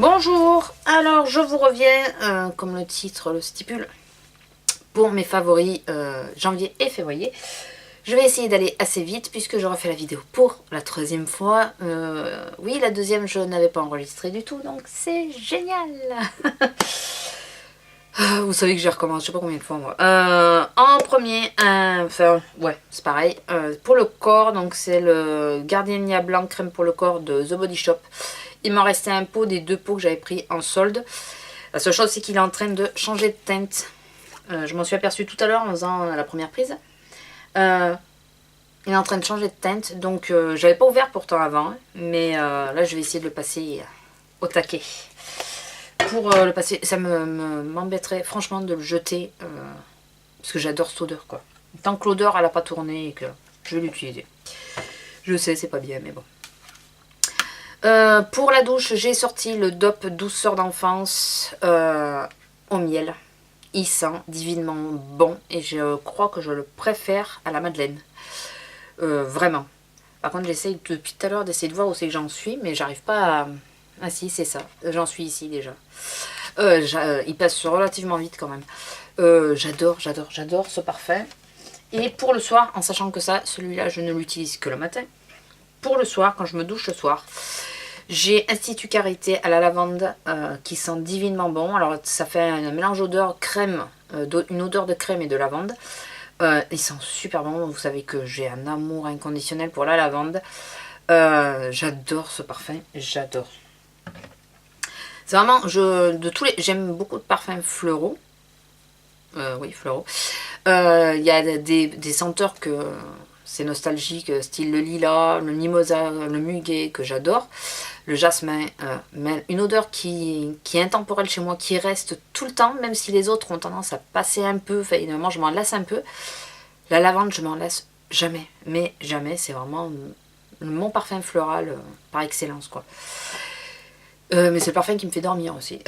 Bonjour, alors je vous reviens, comme le titre le stipule, pour mes favoris janvier et février. Je vais essayer d'aller assez vite puisque je refais la vidéo pour la troisième fois. Oui, la deuxième je n'avais pas enregistré du tout, donc c'est génial. Vous savez que je recommence, je sais pas combien de fois moi. En premier, enfin ouais, c'est pareil. Pour le corps, donc c'est le Gardenia Blanc crème pour le corps de The Body Shop. Il m'en restait un pot des deux pots que j'avais pris en solde. La seule chose c'est qu'il est en train de changer de teinte. Je m'en suis aperçue tout à l'heure en faisant la première prise. Il est en train de changer de teinte, donc j'avais pas ouvert pourtant avant, mais là je vais essayer de le passer au taquet. Pour le passer, ça m'embêterait franchement de le jeter, parce que j'adore cette odeur quoi. Tant que l'odeur elle a pas tourné et que je vais l'utiliser. Je sais c'est pas bien mais bon. Pour la douche j'ai sorti le DOP douceur d'enfance au miel. Il sent divinement bon et je crois que je le préfère à la madeleine. Vraiment. Par contre j'essaye depuis tout à l'heure d'essayer de voir où c'est que j'en suis, mais j'arrive pas à... Ah si c'est ça, j'en suis ici déjà. Il passe relativement vite quand même. J'adore ce parfum. Et pour le soir, en sachant que ça, celui-là je ne l'utilise que le matin. Pour le soir, quand je me douche le soir, j'ai Institut Carité à la lavande qui sent divinement bon. Alors ça fait un mélange d'odeur crème, une odeur de crème et de lavande. Il sent super bon. Vous savez que j'ai un amour inconditionnel pour la lavande. J'adore ce parfum, j'adore. C'est vraiment, j'aime beaucoup de parfums floraux. Oui, floraux. Il y a des senteurs que c'est nostalgique, style le lilas, le mimosa, le muguet que j'adore. Le jasmin, mais une odeur qui est intemporelle chez moi, qui reste tout le temps, même si les autres ont tendance à passer un peu, enfin, évidemment je m'en lasse un peu. La lavande, je m'en lasse jamais, mais jamais, c'est vraiment mon parfum floral par excellence quoi. Mais c'est le parfum qui me fait dormir aussi.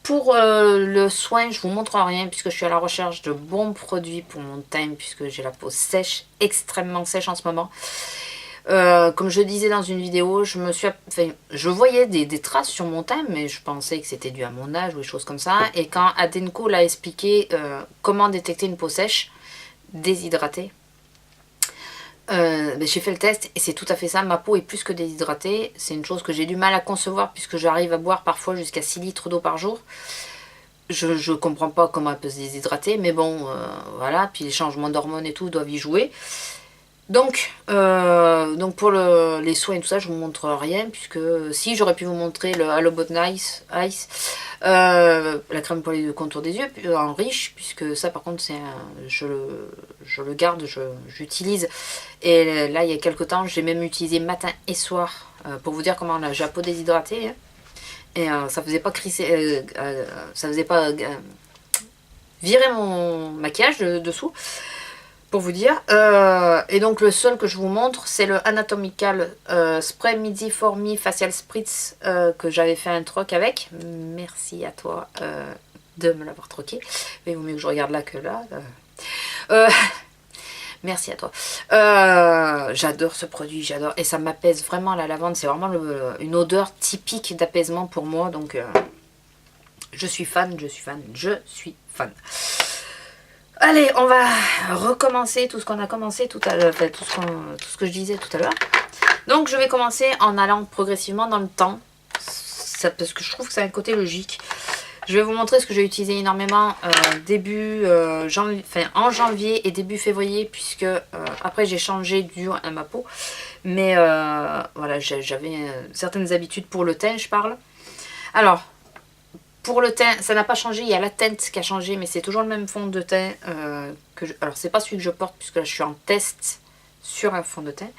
Pour le soin, je vous montre rien puisque je suis à la recherche de bons produits pour mon teint puisque j'ai la peau sèche, extrêmement sèche en ce moment. Comme je disais dans une vidéo, je voyais des traces sur mon teint, mais je pensais que c'était dû à mon âge ou des choses comme ça. Et quand Adenko l'a expliqué comment détecter une peau sèche, déshydratée, j'ai fait le test et c'est tout à fait ça. Ma peau est plus que déshydratée. C'est une chose que j'ai du mal à concevoir puisque j'arrive à boire parfois jusqu'à 6 litres d'eau par jour. Je comprends pas comment elle peut se déshydrater, mais bon, voilà. Puis les changements d'hormones et tout doivent y jouer. Donc pour les soins et tout ça, je vous montre rien, puisque si j'aurais pu vous montrer le Halo Bottom Ice, la crème pour les contours des yeux, en riche, puisque ça par contre je le garde, j'utilise. Et là il y a quelques temps, j'ai même utilisé matin et soir, pour vous dire comment là j'ai la peau déshydratée. Hein, et ça faisait pas crisser, ça faisait pas virer mon maquillage dessous. Pour vous dire, et donc le seul que je vous montre c'est le Anatomical Spray Midi for Me Facial Spritz que j'avais fait un troc avec. Merci à toi de me l'avoir troqué, mais il vaut mieux que je regarde là que là. Merci à toi. J'adore ce produit, j'adore, et ça m'apaise vraiment la lavande, c'est vraiment une odeur typique d'apaisement pour moi, donc je suis fan. Allez, on va recommencer tout ce qu'on a commencé tout à l'heure, enfin, tout ce que je disais tout à l'heure. Donc je vais commencer en allant progressivement dans le temps, parce que je trouve que c'est un côté logique. Je vais vous montrer ce que j'ai utilisé énormément en janvier et début février, puisque après j'ai changé dû à ma peau. Mais voilà, j'avais certaines habitudes pour le teint, je parle. Alors... Pour le teint, ça n'a pas changé, il y a la teinte qui a changé, mais c'est toujours le même fond de teint. Alors, c'est pas celui que je porte, puisque là, je suis en test sur un fond de teint.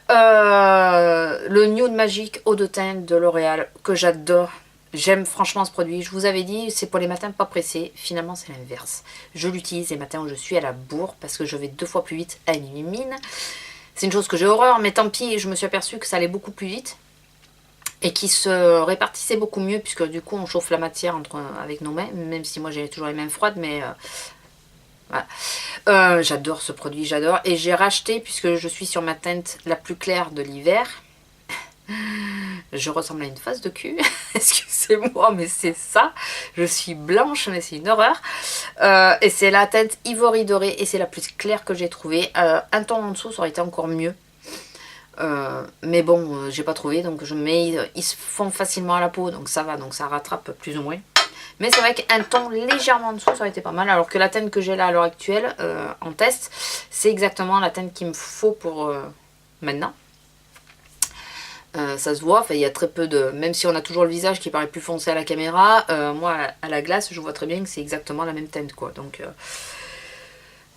Le Nude Magic eau de teint de L'Oréal, que j'adore. J'aime franchement ce produit. Je vous avais dit, c'est pour les matins pas pressés. Finalement, c'est l'inverse. Je l'utilise les matins où je suis à la bourre, parce que je vais 2 fois plus vite à une mine. C'est une chose que j'ai horreur, mais tant pis, je me suis aperçue que ça allait beaucoup plus vite. Et qui se répartissait beaucoup mieux, puisque du coup on chauffe la matière avec nos mains, même si moi j'ai toujours les mains froides, mais voilà. J'adore ce produit, j'adore. Et j'ai racheté, puisque je suis sur ma teinte la plus claire de l'hiver, Je ressemble à une face de cul. Excusez-moi, mais c'est ça. Je suis blanche, mais c'est une horreur. Et c'est la teinte Ivory doré et c'est la plus claire que j'ai trouvée. Un ton en dessous, ça aurait été encore mieux. Mais bon, j'ai pas trouvé. Donc je mets, ils se font facilement à la peau, donc ça va. Donc ça rattrape plus ou moins. Mais c'est vrai qu'un ton légèrement en dessous, ça aurait été pas mal. Alors que la teinte que j'ai là à l'heure actuelle, en test, c'est exactement la teinte qu'il me faut pour maintenant. Ça se voit, il y a très peu de... Même si on a toujours le visage qui paraît plus foncé à la caméra, moi à la glace je vois très bien que c'est exactement la même teinte quoi. Donc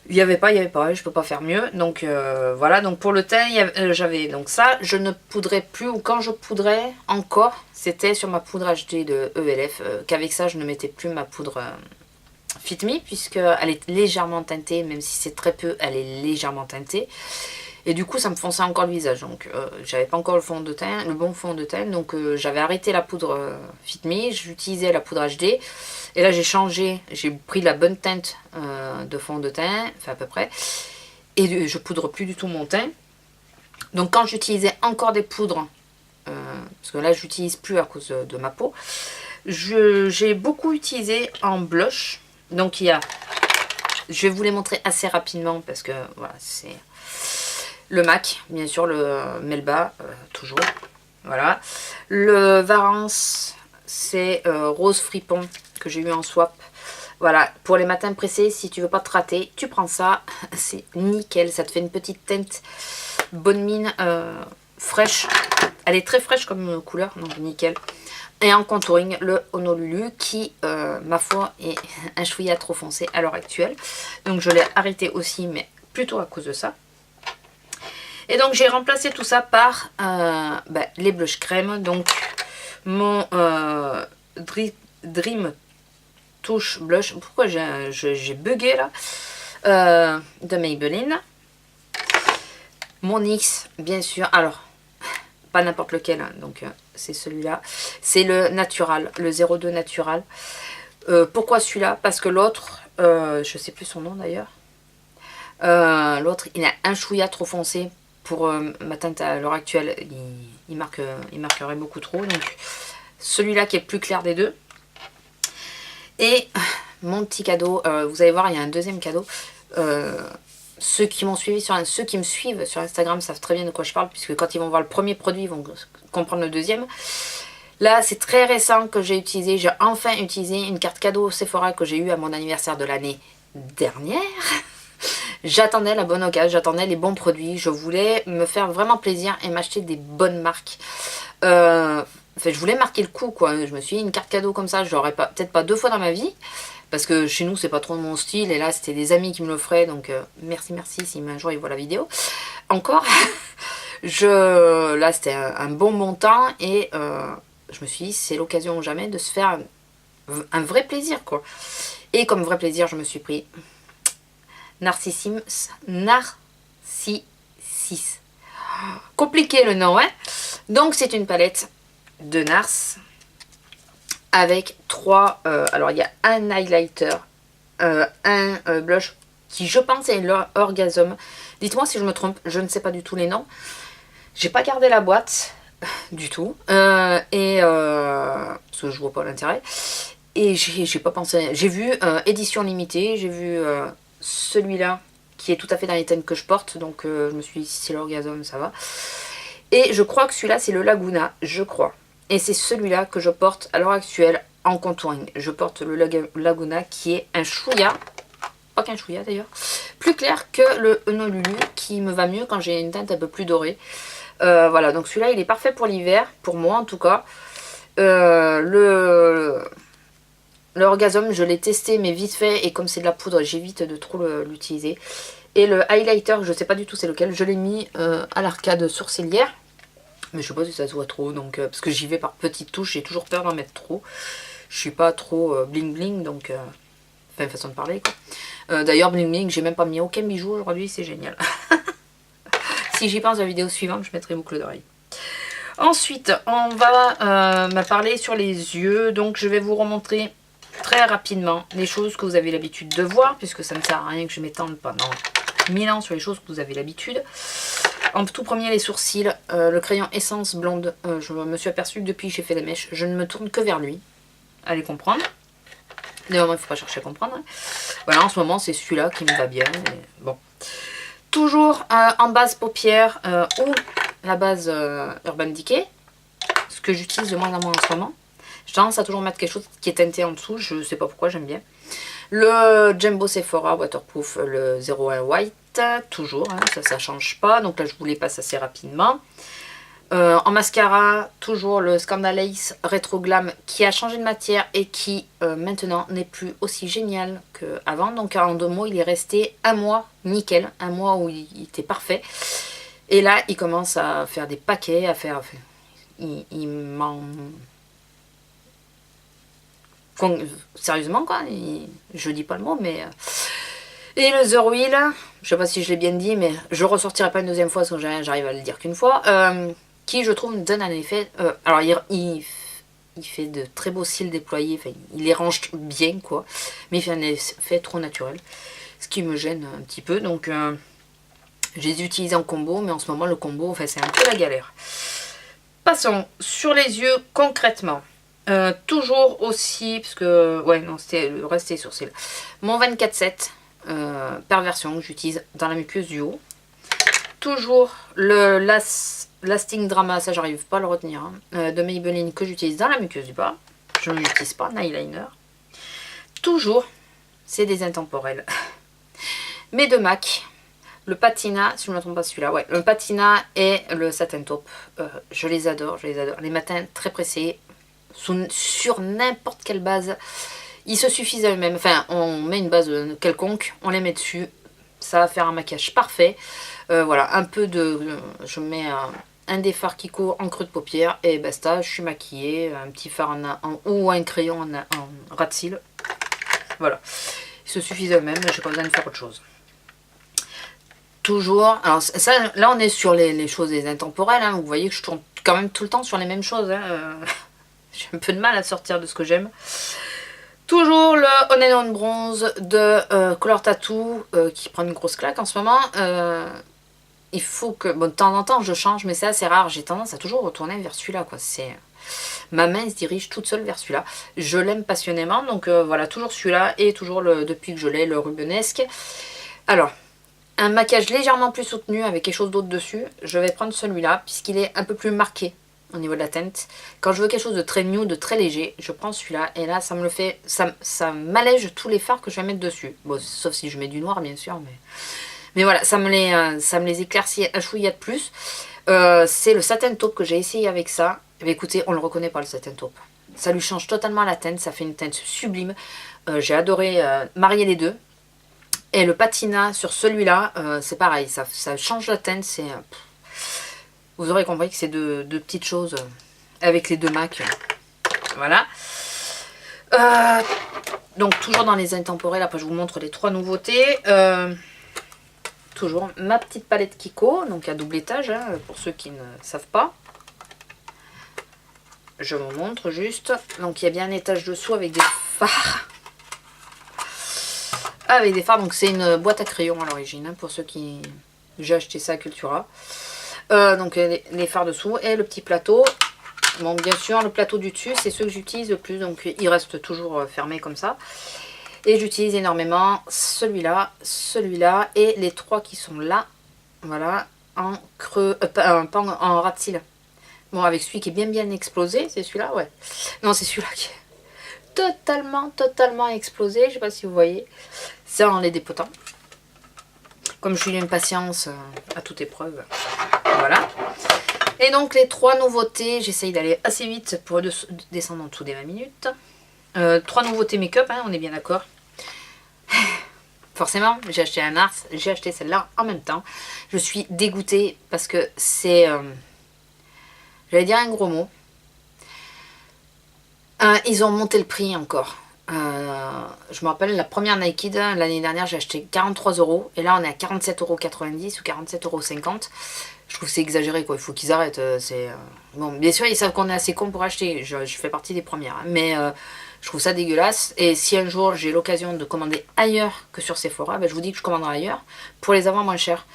il n'y avait pas, je peux pas faire mieux. Donc voilà, donc pour le teint j'avais donc ça, je ne poudrais plus, ou quand je poudrais encore, c'était sur ma poudre HD de ELF, qu'avec ça je ne mettais plus ma poudre Fit Me, puisqu'elle est légèrement teintée, même si c'est très peu, elle est légèrement teintée. Et du coup ça me fonçait encore le visage, donc j'avais pas encore le fond de teint, le bon fond de teint, donc j'avais arrêté la poudre Fit Me, j'utilisais la poudre HD, et là j'ai changé, j'ai pris la bonne teinte de fond de teint, enfin à peu près, et je poudre plus du tout mon teint. Donc quand j'utilisais encore des poudres, parce que là j'utilise plus à cause de ma peau, j'ai beaucoup utilisé en blush, donc il y a, je vais vous les montrer assez rapidement, parce que voilà, c'est... Le MAC, bien sûr, le Melba, toujours. Voilà. Le Varance, c'est Rose Fripon que j'ai eu en swap. Voilà, pour les matins pressés, si tu veux pas te rater, tu prends ça. C'est nickel, ça te fait une petite teinte bonne mine, fraîche. Elle est très fraîche comme couleur, donc nickel. Et en contouring, le Honolulu qui, ma foi, est un chouïa trop foncé à l'heure actuelle. Donc je l'ai arrêté aussi, mais plutôt à cause de ça. Et donc j'ai remplacé tout ça par les blush crème. Donc mon Dream Touche Blush. Pourquoi j'ai bugué là, de Maybelline. Mon NYX, bien sûr. Alors, pas n'importe lequel. Hein, donc c'est celui-là. C'est le Natural, le 02 Natural. Pourquoi celui-là? Parce que l'autre, je sais plus son nom d'ailleurs. L'autre, il a un chouïa trop foncé. Pour ma teinte à l'heure actuelle, il marquerait beaucoup trop. Donc celui-là qui est plus clair des deux. Et mon petit cadeau, vous allez voir, il y a un deuxième cadeau. Ceux qui me suivent sur Instagram savent très bien de quoi je parle, puisque quand ils vont voir le premier produit, ils vont comprendre le deuxième. Là, c'est très récent que j'ai utilisé. J'ai enfin utilisé une carte cadeau Sephora que j'ai eue à mon anniversaire de l'année dernière. J'attendais la bonne occasion, j'attendais les bons produits, je voulais me faire vraiment plaisir et m'acheter des bonnes marques. Enfin, je voulais marquer le coup quoi, je me suis dit une carte cadeau comme ça, je l'aurais peut-être pas 2 fois dans ma vie, parce que chez nous c'est pas trop mon style, et là c'était des amis qui me l'offraient, donc merci si un jour ils voient la vidéo. Encore, là c'était un bon montant, et je me suis dit c'est l'occasion ou jamais de se faire un vrai plaisir quoi. Et comme vrai plaisir je me suis pris... Narcissus. Compliqué le nom, hein. Donc c'est une palette de Nars avec 3... alors il y a un highlighter, un blush qui je pense est l'Orgasm. Dites-moi si je me trompe, je ne sais pas du tout les noms. J'ai pas gardé la boîte du tout. Parce que je vois pas l'intérêt. Et j'ai pas pensé... J'ai vu édition limitée, j'ai vu... celui-là qui est tout à fait dans les teintes que je porte, donc je me suis dit si c'est l'Orgasm ça va, et je crois que celui-là c'est le Laguna, je crois, et c'est celui-là que je porte à l'heure actuelle en contouring. Je porte le Laguna qui est un chouïa, pas qu'un chouïa d'ailleurs, plus clair que le Honolulu, qui me va mieux quand j'ai une teinte un peu plus dorée. Voilà, donc celui-là il est parfait pour l'hiver, pour moi en tout cas. L'Orgasm, je l'ai testé mais vite fait, et comme c'est de la poudre, j'évite de trop l'utiliser. Et le highlighter, je sais pas du tout c'est lequel, je l'ai mis à l'arcade sourcilière. Mais je sais pas si ça se voit trop, donc parce que j'y vais par petites touches, j'ai toujours peur d'en mettre trop. Je suis pas trop bling bling, donc... enfin, façon de parler quoi. D'ailleurs, bling bling, j'ai même pas mis aucun bijou aujourd'hui, c'est génial. Si j'y pense, la vidéo suivante, je mettrai boucle d'oreille. Ensuite, on va me parler sur les yeux, donc je vais vous remontrer très rapidement les choses que vous avez l'habitude de voir, puisque ça ne sert à rien que je m'étende pendant 1000 ans sur les choses que vous avez l'habitude. En tout premier, les sourcils, le crayon Essence Blonde. Je me suis aperçue que depuis que j'ai fait les mèches, je ne me tourne que vers lui. Allez comprendre. D'ailleurs, il ne faut pas chercher à comprendre. Hein. Voilà, en ce moment, c'est celui-là qui me va bien. Mais bon. Toujours en base paupière ou la base Urban Decay. Ce que j'utilise de moins en moins en ce moment. J'ai tendance à toujours mettre quelque chose qui est teinté en dessous. Je ne sais pas pourquoi, j'aime bien. Le Jumbo Sephora Waterproof, le 01 White. Toujours, hein, ça ne change pas. Donc là, je vous les passe assez rapidement. En mascara, toujours le Scandal Ace Retro Glam qui a changé de matière et qui maintenant n'est plus aussi génial qu'avant. Donc en 2 mots, il est resté 1 mois nickel, 1 mois où il était parfait. Et là, il commence à faire des paquets, à faire... Il m'en... Sérieusement quoi, je dis pas le mot mais... Et le The Wheel, je sais pas si je l'ai bien dit mais je ressortirai pas une deuxième fois parce que j'arrive à le dire qu'une fois. Qui je trouve donne un effet... alors il fait de très beaux cils déployés, enfin, il les range bien quoi, mais il fait un effet trop naturel, ce qui me gêne un petit peu, donc je les utilise en combo, mais en ce moment le combo, enfin, c'est un peu la galère. Passons sur les yeux concrètement, toujours aussi, parce que, ouais non, le reste c'est sourcils, mon 24/7 perversion que j'utilise dans la muqueuse du haut, toujours le Lasting Drama, ça j'arrive pas à le retenir, hein, de Maybelline que j'utilise dans la muqueuse du bas. Je ne l'utilise pas, eyeliner. Toujours, c'est des intemporels. Mes 2 MAC, le Patina, si je ne me trompe pas celui-là, ouais, le Patina et le Satin Taupe. Je les adore, je les adore. Les matins très pressés, sur n'importe quelle base, ils se suffisent à eux-mêmes. Enfin, on met une base quelconque, on les met dessus, ça va faire un maquillage parfait. Voilà, un peu de... je mets un des fards Kiko en creux de paupière et basta, je suis maquillée. Un petit fard ou un crayon en ras de cils. Voilà, ils se suffisent eux-mêmes, j'ai pas besoin de faire autre chose. Toujours, alors ça, là on est sur les choses des intemporelles, hein, vous voyez que je tourne quand même tout le temps sur les mêmes choses. Hein, j'ai un peu de mal à sortir de ce que j'aime. Toujours le On and On Bronze de Color Tattoo qui prend une grosse claque en ce moment. Il faut que... Bon, de temps en temps, je change, mais c'est assez rare. J'ai tendance à toujours retourner vers celui-là, quoi. Ma main se dirige toute seule vers celui-là. Je l'aime passionnément, donc voilà, toujours celui-là. Et toujours, depuis que je l'ai, le Rubenesque. Alors, un maquillage légèrement plus soutenu avec quelque chose d'autre dessus. Je vais prendre celui-là, puisqu'il est un peu plus marqué au niveau de la teinte. Quand je veux quelque chose de très nude, de très léger, je prends celui-là. Et là, ça me le fait... Ça m'allège tous les fards que je vais mettre dessus. Bon, sauf si je mets du noir, bien sûr, mais voilà, ça me les éclaircit un chouïa de plus. C'est le Satin Taupe que j'ai essayé avec ça. Mais écoutez, on le reconnaît pas le Satin Taupe. Ça lui change totalement la teinte, ça fait une teinte sublime. J'ai adoré marier les deux. Et le Patina sur celui-là, c'est pareil, ça change la teinte. Vous aurez compris que c'est de petites choses avec les 2 MAC. Voilà. Donc toujours dans les intemporels, après je vous montre les 3 nouveautés. Toujours ma petite palette Kiko, donc à double étage, hein, pour ceux qui ne savent pas. Je vous montre juste. Donc il y a bien un étage dessous avec des fards. Avec des fards, donc c'est une boîte à crayons à l'origine, hein, pour ceux qui... J'ai acheté ça à Cultura. Donc les fards dessous et le petit plateau. Bon, bien sûr, le plateau du dessus, c'est ceux que j'utilise le plus, donc il reste toujours fermé comme ça. Et j'utilise énormément celui-là, celui-là et les 3 qui sont là, voilà, en creux, en ras de cils. Bon, avec celui qui est bien explosé, c'est celui-là, ouais. Non, c'est celui-là qui est totalement explosé, je sais pas si vous voyez. C'est en les dépotant. Comme je suis d'une patience à toute épreuve, voilà. Et donc les 3 nouveautés, j'essaye d'aller assez vite pour descendre en dessous des 20 minutes. 3 nouveautés make-up, hein, on est bien d'accord. Forcément, j'ai acheté un Ars, j'ai acheté celle-là en même temps. Je suis dégoûtée parce que c'est... j'allais dire un gros mot. Ils ont monté le prix encore. Je me rappelle, la première Naked, l'année dernière, j'ai acheté 43 €. Et là, on est à 47,90 € ou 47,50 €. Je trouve que c'est exagéré, quoi. Il faut qu'ils arrêtent. Bon, bien sûr, ils savent qu'on est assez con pour acheter. Je fais partie des premières. Hein, mais je trouve ça dégueulasse. Et si un jour, j'ai l'occasion de commander ailleurs que sur Sephora, ben, je vous dis que je commanderai ailleurs pour les avoir moins chers.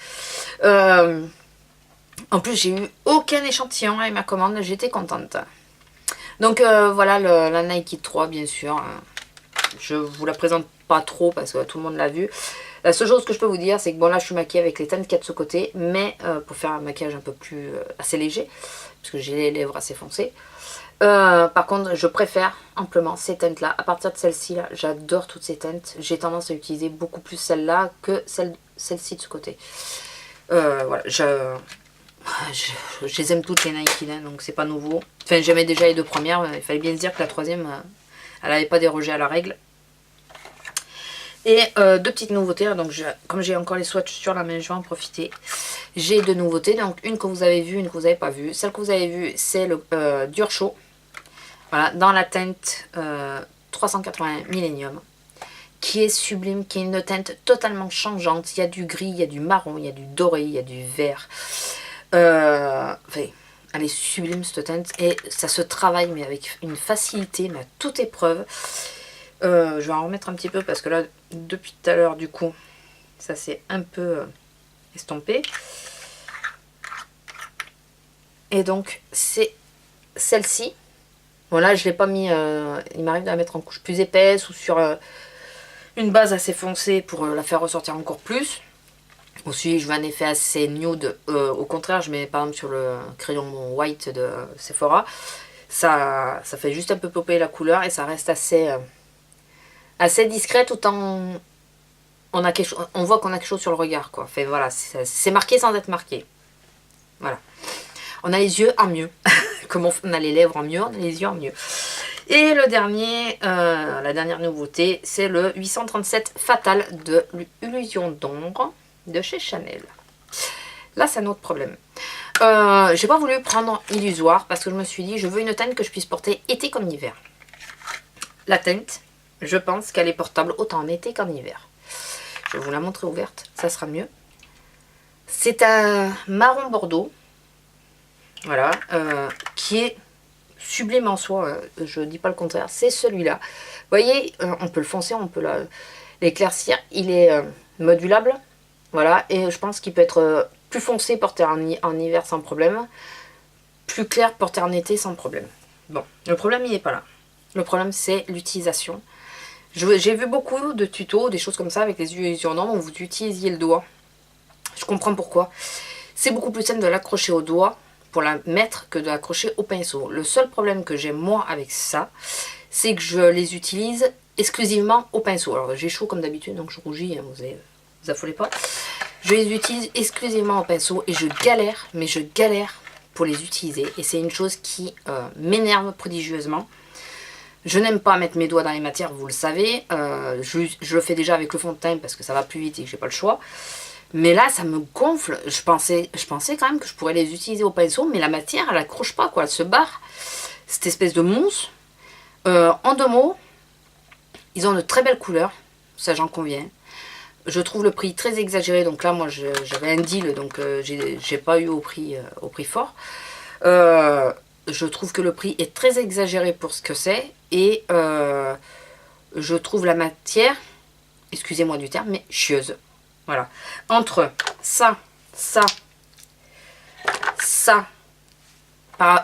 En plus, j'ai eu aucun échantillon avec ma commande, j'étais contente. Donc voilà la Nike 3, bien sûr. Je vous la présente pas trop parce que tout le monde l'a vu. La seule chose que je peux vous dire, c'est que bon là je suis maquillée avec les teintes qu'il y a de ce côté, mais pour faire un maquillage un peu plus assez léger, parce que j'ai les lèvres assez foncées. Par contre, je préfère amplement ces teintes là. À partir de celle-ci là, j'adore toutes ces teintes. J'ai tendance à utiliser beaucoup plus celle-là que celle-ci de ce côté. Voilà, je les aime toutes les Nike là, donc c'est pas nouveau. Enfin, j'aimais déjà les deux premières, il fallait bien se dire que la troisième, elle n'avait pas dérogé à la règle. Et deux petites nouveautés, donc comme j'ai encore les swatchs sur la main, je vais en profiter. J'ai deux nouveautés, donc une que vous avez vue, une que vous n'avez pas vue. Celle que vous avez vue, c'est le Dur Chaud, voilà, dans la teinte 380 Millennium, qui est sublime, qui est une teinte totalement changeante. Il y a du gris, il y a du marron, il y a du doré, il y a du vert. Enfin, elle est sublime cette teinte et ça se travaille mais avec une facilité, mais à toute épreuve. Je vais en remettre un petit peu parce que là, depuis tout à l'heure, du coup, ça s'est un peu estompé. Et donc, c'est celle-ci. Bon, là, je ne l'ai pas mis, il m'arrive de la mettre en couche plus épaisse ou sur une base assez foncée pour la faire ressortir encore plus. Aussi, je veux un effet assez nude. Au contraire, je mets par exemple sur le crayon white de Sephora. Ça fait juste un peu popper la couleur et ça reste assez discret tout en... On voit qu'on a quelque chose sur le regard, quoi. Enfin, voilà, c'est marqué sans être marqué. Voilà. On a les yeux en mieux. Comme on a les lèvres en mieux, on a les yeux en mieux. Et le dernier, la dernière nouveauté, c'est le 837 Fatal de l'illusion d'ombre de chez Chanel. Là, c'est un autre problème. J'ai pas voulu prendre illusoire parce que je me suis dit, je veux une teinte que je puisse porter été comme hiver. La teinte, je pense qu'elle est portable autant en été qu'en hiver. Je vais vous la montrer ouverte, ça sera mieux. C'est un marron bordeaux, voilà, qui est sublime en soi, je dis pas le contraire, c'est celui-là. Vous voyez, on peut le foncer, on peut l'éclaircir, il est modulable, voilà, et je pense qu'il peut être plus foncé porté en hiver sans problème, plus clair porté en été sans problème. Bon, le problème il n'est pas là. Le problème c'est l'utilisation. J'ai vu beaucoup de tutos, des choses comme ça avec les illusions d'ombre où vous utilisiez le doigt. Je comprends pourquoi. C'est beaucoup plus simple de l'accrocher au doigt pour la mettre que de l'accrocher au pinceau. Le seul problème que j'ai moi avec ça, c'est que je les utilise exclusivement au pinceau. Alors j'ai chaud comme d'habitude, donc je rougis, hein, vous affolez pas. Je les utilise exclusivement au pinceau et je galère, mais je galère pour les utiliser. Et c'est une chose qui m'énerve prodigieusement. Je n'aime pas mettre mes doigts dans les matières, vous le savez. Je le fais déjà avec le fond de teint parce que ça va plus vite et que j'ai pas le choix. Mais là, ça me gonfle. Je pensais quand même que je pourrais les utiliser au pinceau, mais la matière, elle accroche pas, quoi. Elle se barre. Cette espèce de mousse. En deux mots, ils ont de très belles couleurs. Ça, j'en conviens. Je trouve le prix très exagéré. Donc là, moi, j'avais un deal, donc j'ai pas eu au prix fort. Je trouve que le prix est très exagéré pour ce que c'est. Et je trouve la matière, excusez-moi du terme, mais chieuse. Voilà. Entre ça,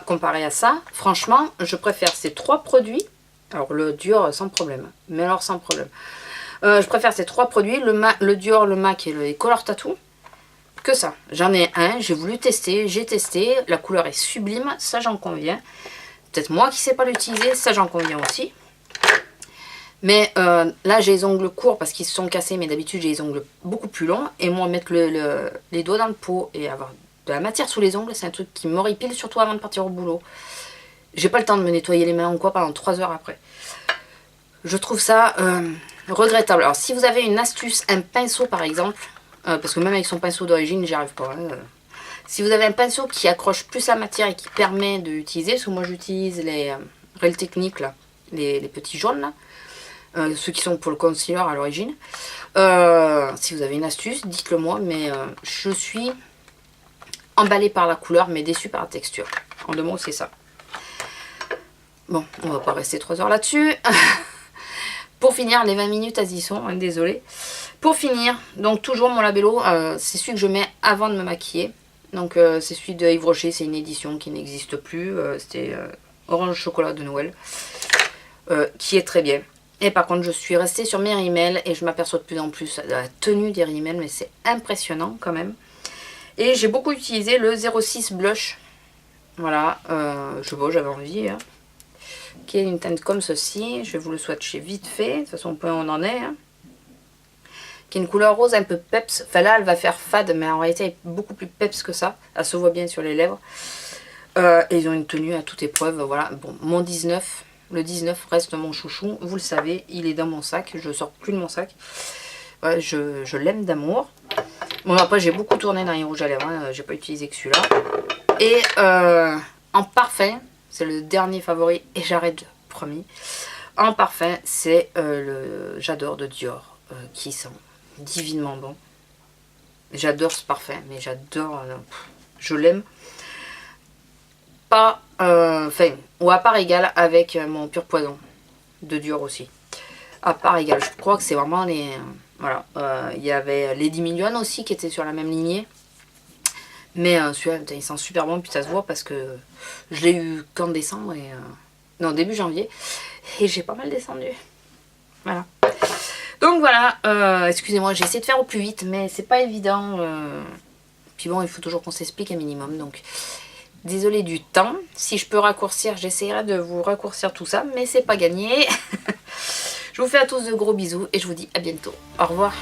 comparé à ça, franchement, je préfère ces trois produits. Alors le Dior sans problème, mais alors sans problème. Je préfère ces trois produits, le Dior, le MAC et le Color Tattoo, que ça. J'en ai un, j'ai voulu tester, j'ai testé, la couleur est sublime, ça j'en conviens. Peut-être moi qui ne sais pas l'utiliser, ça j'en conviens aussi. Mais là j'ai les ongles courts parce qu'ils se sont cassés, mais d'habitude j'ai les ongles beaucoup plus longs. Et moi mettre les doigts dans le pot et avoir de la matière sous les ongles, c'est un truc qui m'horripile, surtout avant de partir au boulot. J'ai pas le temps de me nettoyer les mains ou quoi pendant 3 heures après. Je trouve ça regrettable. Alors si vous avez une astuce, un pinceau par exemple, parce que même avec son pinceau d'origine j'y arrive pas. Si vous avez un pinceau qui accroche plus la matière et qui permet d'utiliser, parce que moi j'utilise les Real Techniques là, les petits jaunes là. Ceux qui sont pour le concealer à l'origine. Si vous avez une astuce, dites-le moi, mais je suis emballée par la couleur, mais déçue par la texture. En deux mots, c'est ça. Bon, on va pas rester 3 heures là-dessus. Pour finir, les 20 minutes, elles y sont, désolée. Pour finir, donc toujours mon labello, c'est celui que je mets avant de me maquiller. Donc c'est celui de Yves Rocher, c'est une édition qui n'existe plus. C'était Orange Chocolat de Noël. Qui est très bien. Et par contre je suis restée sur mes rímel et je m'aperçois de plus en plus de la tenue des rímel, mais c'est impressionnant quand même. Et j'ai beaucoup utilisé le 06 Blush. Voilà, je sais pas, j'avais envie. Hein. Qui est une teinte comme ceci. Je vais vous le swatcher vite fait. De toute façon, on en est. Hein. Qui est une couleur rose un peu peps. Enfin là, elle va faire fade, mais en réalité, elle est beaucoup plus peps que ça. Elle se voit bien sur les lèvres. Et ils ont une tenue à toute épreuve. Voilà, bon, mon 19. Le 19 reste mon chouchou. Vous le savez, il est dans mon sac. Je sors plus de mon sac. Ouais, je l'aime d'amour. Bon, après, j'ai beaucoup tourné dans les rouges à lèvres. Hein. J'ai pas utilisé que celui-là. Et en parfum, c'est le dernier favori et j'arrête promis. En parfum, c'est le J'adore de Dior qui sent divinement bon. J'adore ce parfum, mais j'adore, je l'aime. Pas, enfin, ou à part égale avec mon Pur Poison de Dior aussi. À part égale, je crois que c'est vraiment les, voilà. Il y avait Lady Million aussi qui était sur la même lignée. Mais celui-là, il sent super bon, puis ça se voit parce que je l'ai eu qu'en décembre, et non, début janvier, et j'ai pas mal descendu. Voilà. Donc voilà, excusez-moi, j'ai essayé de faire au plus vite, mais c'est pas évident. Puis bon, il faut toujours qu'on s'explique un minimum, donc désolée du temps. Si je peux raccourcir, j'essaierai de vous raccourcir tout ça, mais c'est pas gagné. Je vous fais à tous de gros bisous, et je vous dis à bientôt. Au revoir.